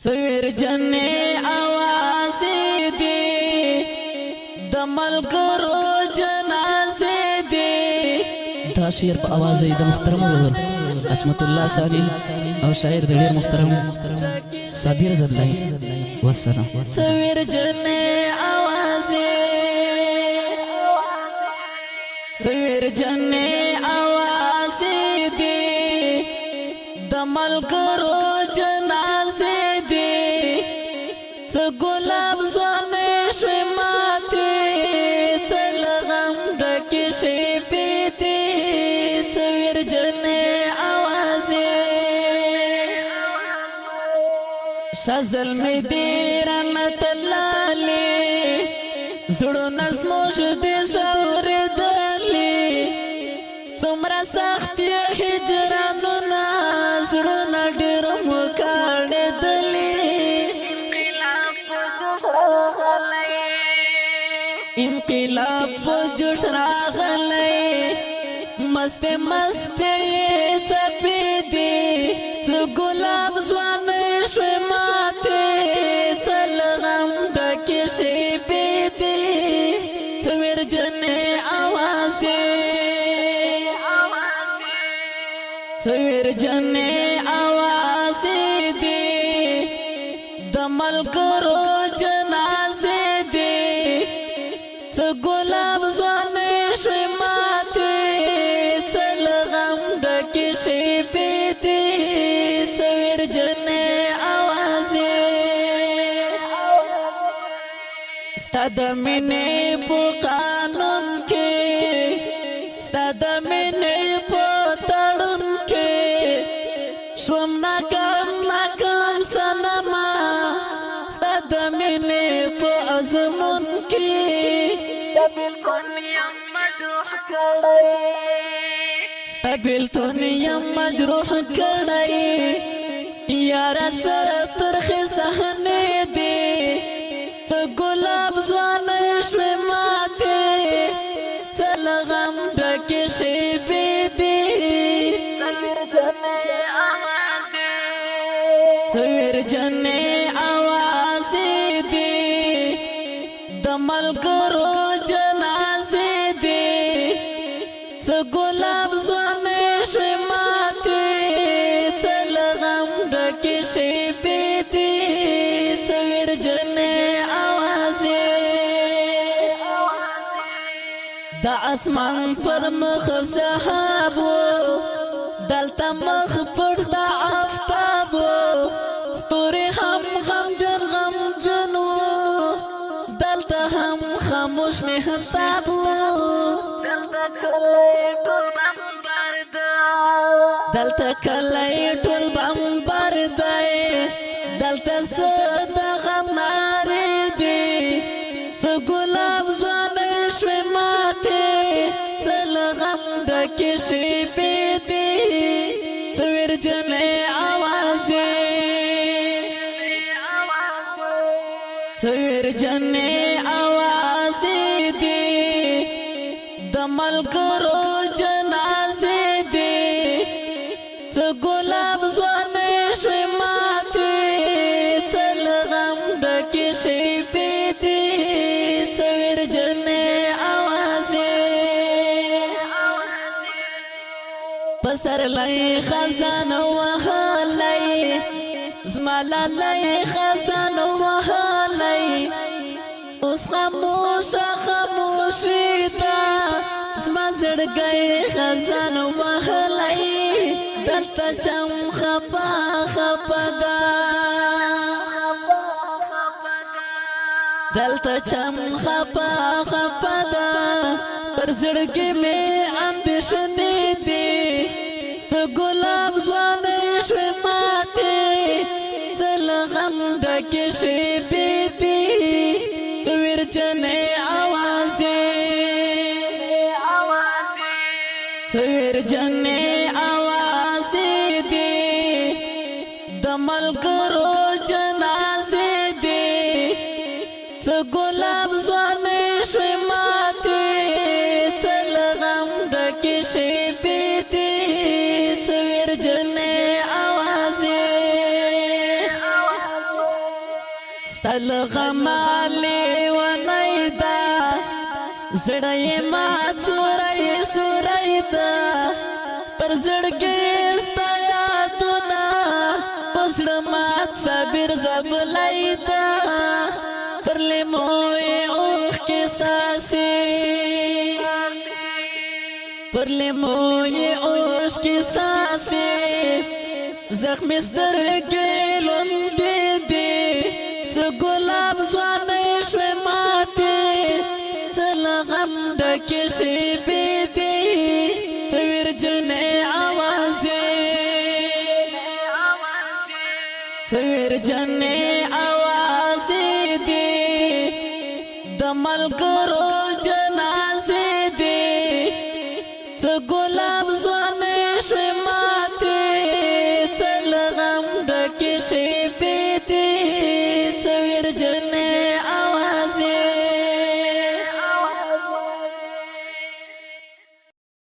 سویر جنې आवाज़ دې د ملګرو جنازې دې. دا شعر په आवाज د محترم ورور عصمت الله ثاني او شاعر د ډېر محترم صابر زدلای والسلام. سویر جنې आवाज़ سویر جنې आवाज़ دې د ملګرو جنازې دې. څه ګلاب ځوانې شوې ماتې څه لغم ډکې شپې دې. سویر جنې आवाज़ شازل مې دې رانه تلالې زړونه زموږ دې ځورېدلې. څومره سخت یې هجرانونه زړونه ډېر مو کاڼېدلې. انقلاب په جوش راغلی مستې مستې څپې دې. څه ګلاب ځوانې شوې ماتې څه لغم ډکې شپې دې. سویر جنې आवाज़ سویر جنې आवाज़ دې د ملګرو جنازې دې. څه ګلاب ځوانې شوې ماتې څه لغم ډکې شپې دې. سویر جنې आवाज़ ستا د مینې په قانون کې ستا د مینې په تړون کې شوم ناکام ناکام صنما ستا د مینې په ازمون کې. ستا بېلتون یم مجروح کړی ستا بېلتون یم مجروح کړی یاره سره ترخې صحنې دې. څه ګلاب ځوانې شوې ماتې څه لغم ډکې شپې دې. سویر جنې आवाज़ دې د ملګرو جنازې دې. څه ګلاب ځوانې شوې ماتې څه لغم ډکې شپې دې. سویر جنې आवाज़ د اسمان پر مخ سحاب دلته مخ پر د آفتاب ستوري هم غمجن غمجن دلته هم خاموش مهتاب. دلته کلی ټول بمبار دی دلته څه د غم نارې دي. څه ګلاب ځوانې شوې ماتې څه لغم ډکې شپې دي. سویر جنې आवाज़ سویر جنې आवाज़ دې د ملګرو جنازې دې. څه ګلاب ځوانې شوې ماتې څه لغم ډکې شپې دې. سویر جنې आवाज़ پسرلی خزان وهلی زما لالی خزان وهلی اوس خاموشه خاموشي ده زما زړګی خزان وهلی دلته چم خپه خپه ده دلته چم خپه خپه ده پر زړګي مې اندېښنې دي. څه ګلاب ځوانې شوې ماتې څه لغم ډکې شپې دي. سویر جنې आवाज़ سویر جنې आवाज़ دې د ملګرو جنازې دې. څه ګلاب ځوانې شوې ماتې څه لغم ډکې شپې دي. سویر جنې आवाज़ ستل غمالی و نیدا زڑای ما چورائی سورائی دا پر زڑگی ستایا دونا پسڑ مات صبر زبلائی دا پر لیموی اوخ کی ساسی پر لیموی اوخ کی ساسی زخمی سترگی لندی دی گلاب زوانی شوی ماتی غم ڈکی شیبی دی تویر جنے آوازی تویر جنے آوازی دی دمل کرو